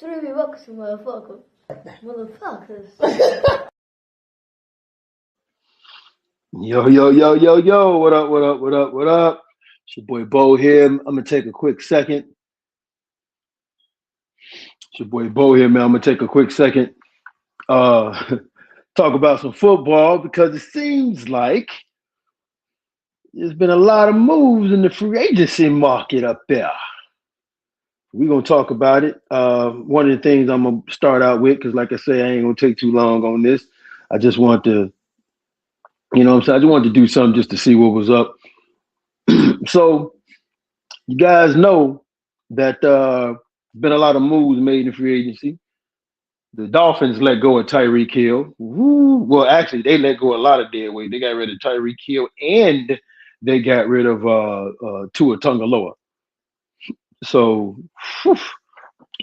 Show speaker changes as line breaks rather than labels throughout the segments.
$3 motherfucker. Motherfuckers.
Yo. What up? It's your boy Bo here. I'm gonna take a quick second. It's your boy Bo here, man. I'm gonna take a quick second. Uh talk about some football because it seems like there's been a lot of moves in the free agency market up there. We're gonna talk about it. One of the things I'm gonna start out with, because like I say, I ain't gonna take too long on this. I just want to, what I'm saying, I just wanted to do something just to see what was up. So you guys know that been a lot of moves made in free agency. The Dolphins let go of Tyreek Hill. Woo. Well, actually, they let go a lot of dead weight. They got rid of Tyreek Hill and they got rid of Tua Tagovailoa. So, whew.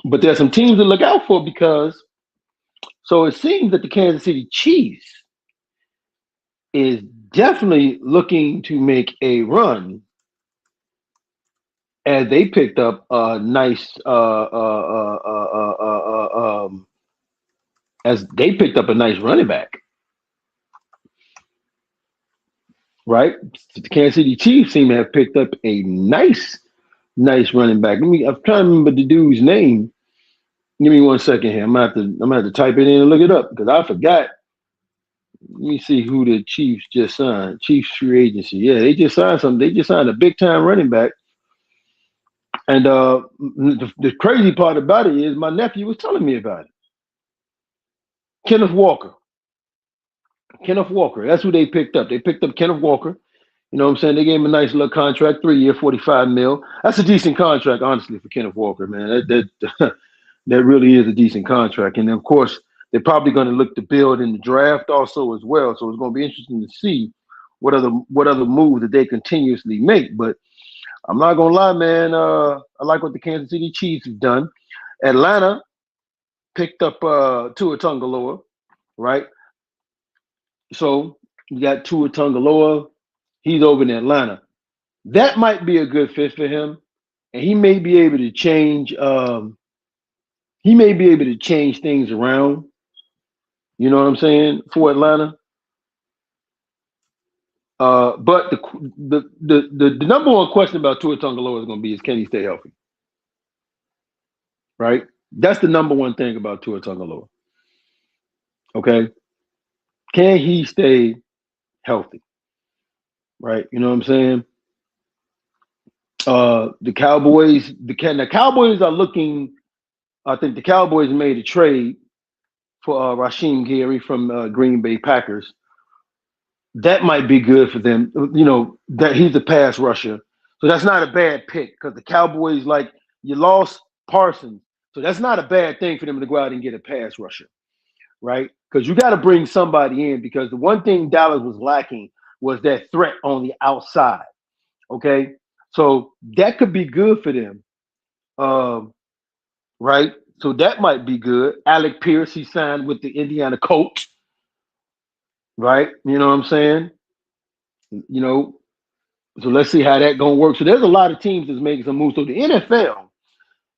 But there's some teams to look out for because so it seems that the Kansas City Chiefs is definitely looking to make a run as they picked up a nice as they picked up a nice running back, right? The Kansas City Chiefs seem to have picked up a nice running back. I'm trying to remember the dude's name. Give me 1 second here. I'm gonna have to type it in and look it up because I forgot. Let me see who the Chiefs just signed. Chiefs free agency. Yeah, they just signed something. They just signed a big time running back. And the crazy part about it is my nephew was telling me about it. Kenneth Walker. Kenneth Walker. That's who they picked up. They picked up Kenneth Walker. You know what I'm saying? They gave him a nice little contract, 3 year, 45 mil. That's a decent contract, honestly, for Kenneth Walker, man. That really is a decent contract. And of course, they're probably going to look to build in the draft also as well. So it's going to be interesting to see what other moves that they continuously make. But I'm not gonna lie, man. I like what the Kansas City Chiefs have done. Atlanta picked up Tua Tagovailoa, right? So you got Tua Tagovailoa. He's over in Atlanta. That might be a good fit for him, and he may be able to change. He may be able to change things around. You know what I'm saying for Atlanta. But the number one question about Tua Tagovailoa is going to be is can he stay healthy, right? That's the number one thing about Tua Tagovailoa. Okay, can he stay healthy, right? You know what I'm saying? The Cowboys are looking. I think the Cowboys made a trade for Rasheem Gary from Green Bay Packers. That might be good for them. You know that he's a pass rusher, so that's not a bad pick because the Cowboys like you lost Parsons, so that's not a bad thing for them to go out and get a pass rusher, right? Because you got to bring somebody in because the one thing Dallas was lacking was that threat on the outside. Okay, so that could be good for them, right? So that might be good. Alec Pierce, he signed with the Indiana Colts, right? You know what I'm saying? You know, so let's see how that gonna work. So there's a lot of teams that's making some moves. So the NFL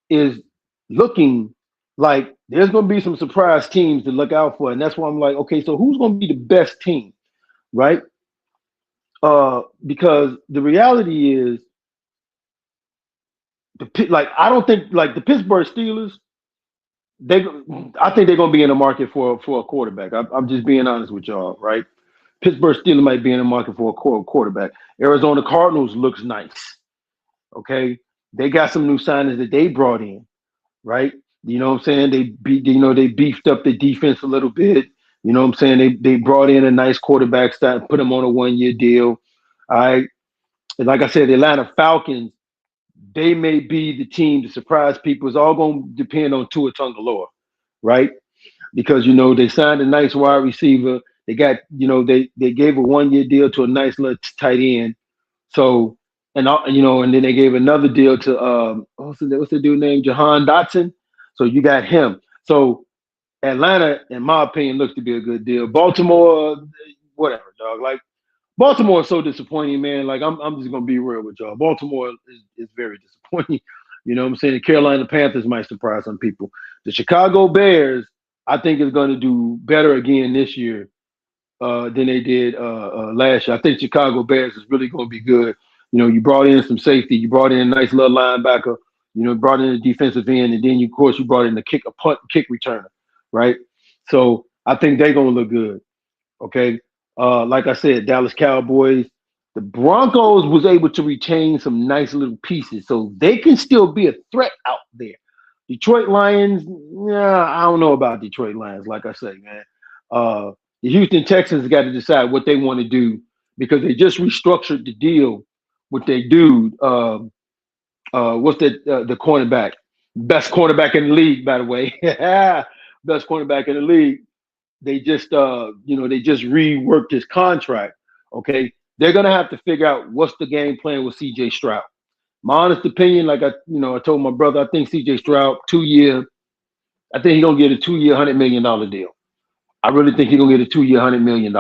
is looking like there's gonna be some surprise teams to look out for, and that's why I'm like, okay, so who's gonna be the best team, right? Because the reality is like I don't think like the Pittsburgh Steelers. They, I think they're gonna be in the market for a quarterback. I'm just being honest with y'all, right? Pittsburgh Steelers might be in the market for a quarterback. Arizona Cardinals looks nice. Okay, they got some new signings that they brought in, right? You know what I'm saying? They beefed up the defense a little bit. You know what I'm saying? They brought in a nice quarterback, put him on a 1 year deal. All right, and like I said, the Atlanta Falcons, they may be the team to surprise people. It's all going to depend on Tua Tagovailoa, right? Because they signed a nice wide receiver. They got they gave a 1 year deal to a nice little tight end. So and then they gave another deal to what's the dude named Jahan Dotson. So you got him. So Atlanta, in my opinion, looks to be a good deal. Baltimore, whatever, dog. Like Baltimore is so disappointing, man. Like I'm just gonna be real with y'all. Baltimore is very disappointing. You know what I'm saying? The Carolina Panthers might surprise some people. The Chicago Bears, I think, is going to do better again this year than they did last year. I think Chicago Bears is really going to be good. You know, you brought in some safety, you brought in a nice little linebacker, you know, brought in a defensive end, and then you, of course, you brought in a punt, kick returner, right? So I think they're going to look good. Okay. Like I said, Dallas Cowboys, the Broncos was able to retain some nice little pieces, so they can still be a threat out there. Detroit Lions, yeah, I don't know about Detroit Lions. Like I say, man, the Houston Texans got to decide what they want to do because they just restructured the deal with their dude. What's that? The cornerback, best cornerback in the league, by the way, best cornerback in the league. They just they just reworked his contract. Okay, they're gonna have to figure out what's the game plan with CJ Stroud. My honest opinion, like I told my brother, I think CJ Stroud 2 year. I think he's gonna get a 2 year $100 million deal. I really think he's gonna get a 2 year $100 million.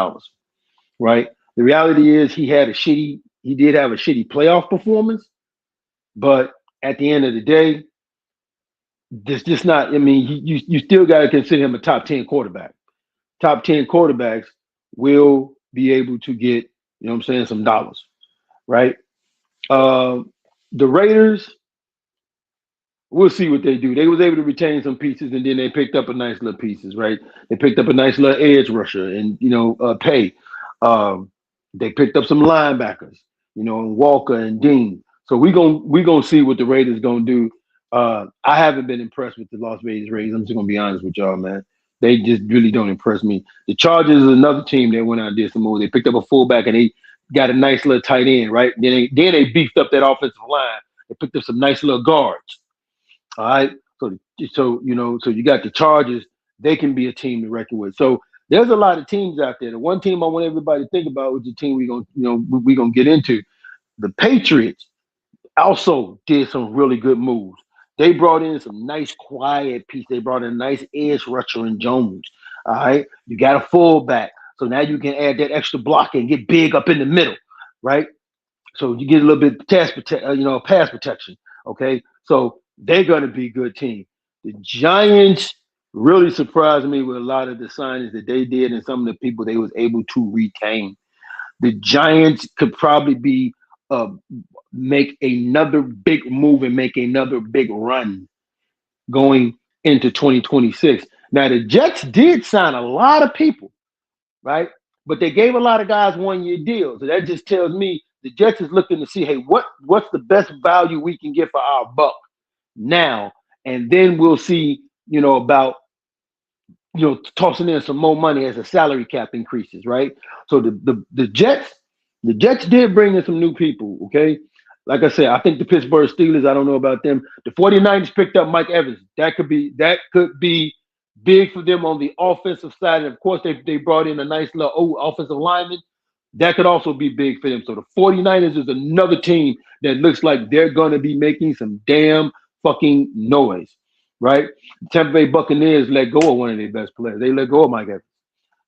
Right. The reality is he did have a shitty playoff performance, but at the end of the day, this just not. I mean, you still got to consider him a top 10 quarterback. Top 10 quarterbacks will be able to get, you know what I'm saying, some dollars, right? Uh, the Raiders, we'll see what they do. They was able to retain some pieces, and then they picked up a nice little pieces, right? They picked up a nice little edge rusher and, Pay. They picked up some linebackers, and Walker and Dean. So we gonna see what the Raiders gonna do. I haven't been impressed with the Las Vegas Raiders. I'm just gonna be honest with y'all, man. They just really don't impress me. The Chargers is another team that went out and did some moves. They picked up a fullback and they got a nice little tight end, right? Then they beefed up that offensive line. They picked up some nice little guards. All right. So you got the Chargers. They can be a team to reckon with. So there's a lot of teams out there. The one team I want everybody to think about, which the team we gonna get into, the Patriots also did some really good moves. They brought in some nice quiet piece. They brought in a nice edge rusher in Jones. All right. You got a fullback. So now you can add that extra block and get big up in the middle, right? So you get a little bit of pass protection. Okay. So they're gonna be a good team. The Giants really surprised me with a lot of the signings that they did and some of the people they was able to retain. The Giants could probably make another big move and make another big run going into 2026. Now the Jets did sign a lot of people, right? But they gave a lot of guys 1 year deals. So that just tells me the Jets is looking to see, hey, what's the best value we can get for our buck now, and then we'll see, about tossing in some more money as the salary cap increases, right? So the Jets did bring in some new people, okay? Like I said, I think the Pittsburgh Steelers, I don't know about them. The 49ers picked up Mike Evans. That could be big for them on the offensive side. And of course, they brought in a nice little offensive lineman. That could also be big for them. So the 49ers is another team that looks like they're going to be making some damn fucking noise, right? Tampa Bay Buccaneers let go of one of their best players. They let go of Mike Evans,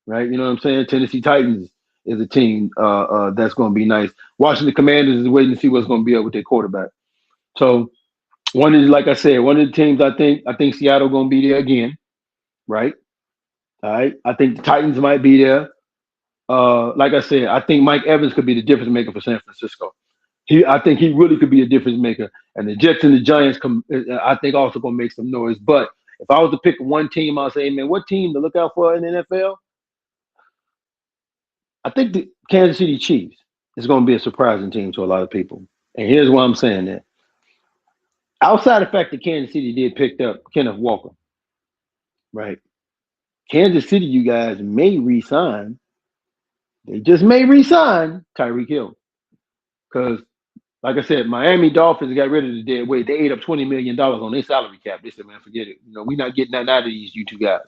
right? You know what I'm saying? Tennessee Titans is a team that's going to be nice. Washington Commanders is waiting to see what's going to be up with their quarterback. So like I said, one of the teams I think Seattle going to be there again, right? All right. I think the Titans might be there. Like I said, I think Mike Evans could be the difference maker for San Francisco. I think he really could be a difference maker. And the Jets and the Giants I think also gonna make some noise. But if I was to pick one team, I'll say, man, what team to look out for in the NFL? I think the Kansas City Chiefs is gonna be a surprising team to a lot of people. And here's why I'm saying that. Outside the fact that Kansas City did pick up Kenneth Walker, right? Kansas City, you guys may re-sign. They just may re-sign Tyreek Hill. Because like I said, Miami Dolphins got rid of the dead weight. They ate up $20 million on their salary cap. They said, man, forget it. We're not getting that out of these you two guys.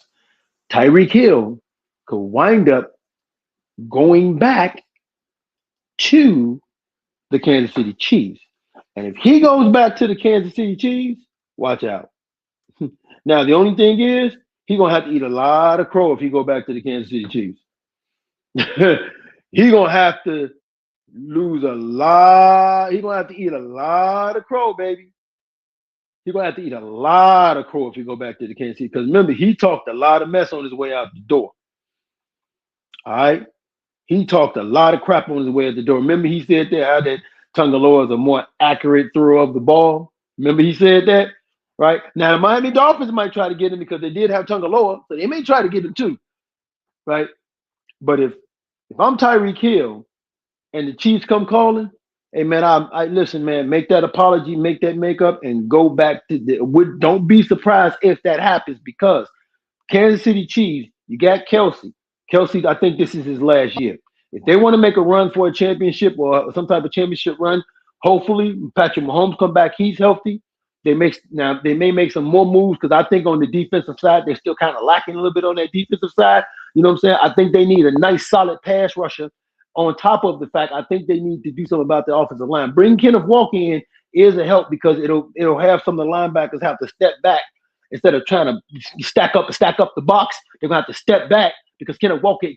Tyreek Hill could wind up going back to the Kansas City Chiefs. And if he goes back to the Kansas City Chiefs, watch out. Now, the only thing is, he's going to have to eat a lot of crow if he go back to the Kansas City Chiefs. He's going to have to lose a lot. He's going to have to eat a lot of crow, baby. He's gonna have to eat a lot of crow if he go back to the Kansas City. Because remember, he talked a lot of mess on his way out the door. All right. He talked a lot of crap on his way out the door. Remember, he said there how that Tagovaila is a more accurate thrower of the ball. Remember, he said that, right? Now, the Miami Dolphins might try to get him because they did have Tagovaila, so they may try to get him too, right? But if I'm Tyreek Hill and the Chiefs come calling, hey man, I listen, man, make that apology, make that makeup, and go back to the. Don't be surprised if that happens because Kansas City Chiefs, you got Kelsey. Kelsey, I think this is his last year. If they want to make a run for a championship or some type of championship run, hopefully Patrick Mahomes come back. He's healthy. They may make some more moves because I think on the defensive side they're still kind of lacking a little bit on that defensive side. You know what I'm saying? I think they need a nice solid pass rusher. On top of the fact, I think they need to do something about the offensive line. Bring Kenneth Walker in is a help because it'll have some of the linebackers have to step back instead of trying to stack up the box. They're gonna have to step back because Kenneth Walker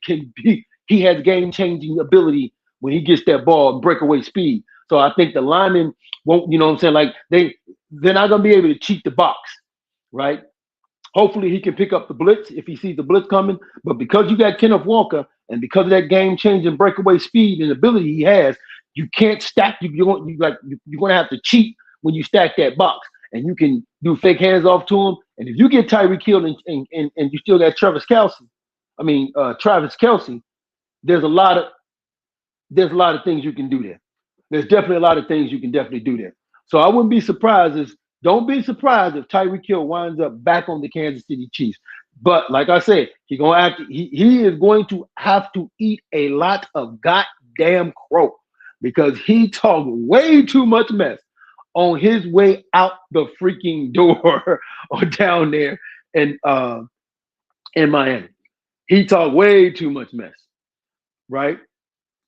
he has game-changing ability when he gets that ball and breakaway speed. So I think the linemen won't, you know what I'm saying? Like they're not gonna be able to cheat the box, right? Hopefully he can pick up the blitz if he sees the blitz coming. But because you got Kenneth Walker and because of that game-changing breakaway speed and ability he has, you can't stack. You're gonna have to cheat when you stack that box, and you can do fake hands off to him. And if you get Tyreek Hill and you still got Travis Kelce, there's a lot of things you can do there. There's definitely a lot of things you can definitely do there. So I wouldn't be surprised. Don't be surprised if Tyreek Hill winds up back on the Kansas City Chiefs. But like I said, he is going to have to eat a lot of goddamn crow because he talked way too much mess on his way out the freaking door or down there in Miami. He talked way too much mess, right?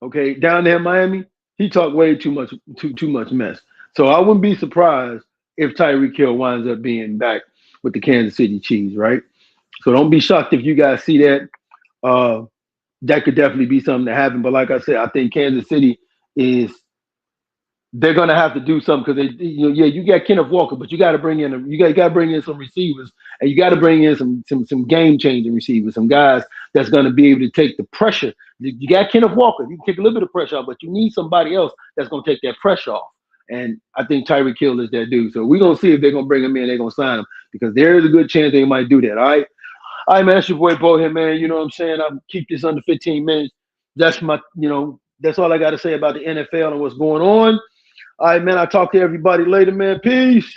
Okay, down there in Miami, he talked way too much mess. So I wouldn't be surprised if Tyreek Hill winds up being back with the Kansas City Chiefs, right? So don't be shocked if you guys see that. That could definitely be something that happen. But like I said, I think Kansas City they're gonna have to do something because you got Kenneth Walker, but you got to bring in some receivers, and you got to bring in some game changing receivers, some guys that's gonna be able to take the pressure. You got Kenneth Walker, you can take a little bit of pressure off, but you need somebody else that's gonna take that pressure off. And I think Tyreek Hill is that dude. So we're gonna see if they're gonna bring him in, they're gonna sign him because there is a good chance they might do that. All right, man, that's your boy Bo here, man. You know what I'm saying? I'll keep this under 15 minutes. That's that's all I got to say about the NFL and what's going on. All right, man. I'll talk to everybody later, man. Peace.